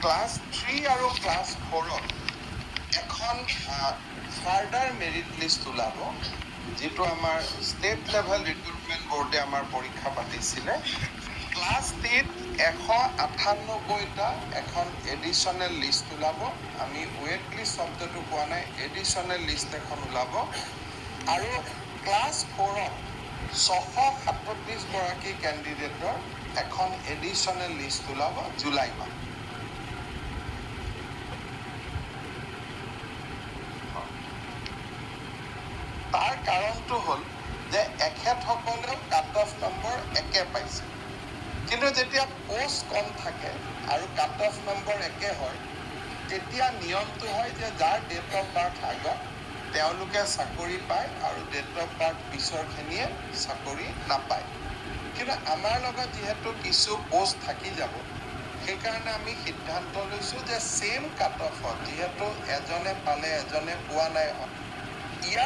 Class 3 আৰু class 4 এখন further merit list ওলাব, যিটো আমাৰ ষ্টেট লেভেল ৰিক্ৰুটমেণ্ট বোৰ্ডে আমাৰ পৰীক্ষা পাতিছিলে। ক্লাছ 10 198টা এখন এডিশ্যনেল লিষ্ট ওলাব। আমি ৱেট লিষ্ট শব্দটো কোৱা নাই, এডিশ্যনেল লিষ্ট এখন ওলাব। আৰু ক্লাছ 4 637গৰাকী কেণ্ডিডেটৰ এখন এডিশ্যনেল লিষ্ট ওলাব জুলাই মাহ। তাৰ কাৰণটো হ'ল যে এখেতসকলেও কাট অফ নম্বৰ একে পাইছে, কিন্তু যেতিয়া পোষ্ট কম থাকে আৰু কাট অফ নম্বৰ একে হয়, তেতিয়া নিয়মটো হয় যে যাৰ ডেট অফ বাৰ্থ আগত তেওঁলোকে চাকৰি পায় আৰু ডেট অফ বাৰ্থ পিছৰখিনিয়ে চাকৰি নাপায়। কিন্তু আমাৰ লগত যিহেতু কিছু পোষ্ট থাকি যাব, সেইকাৰণে আমি সিদ্ধান্ত লৈছোঁ যে ছেম কাট অফত, যিহেতু এজনে পালে এজনে পোৱা নাই, ইয়াৰ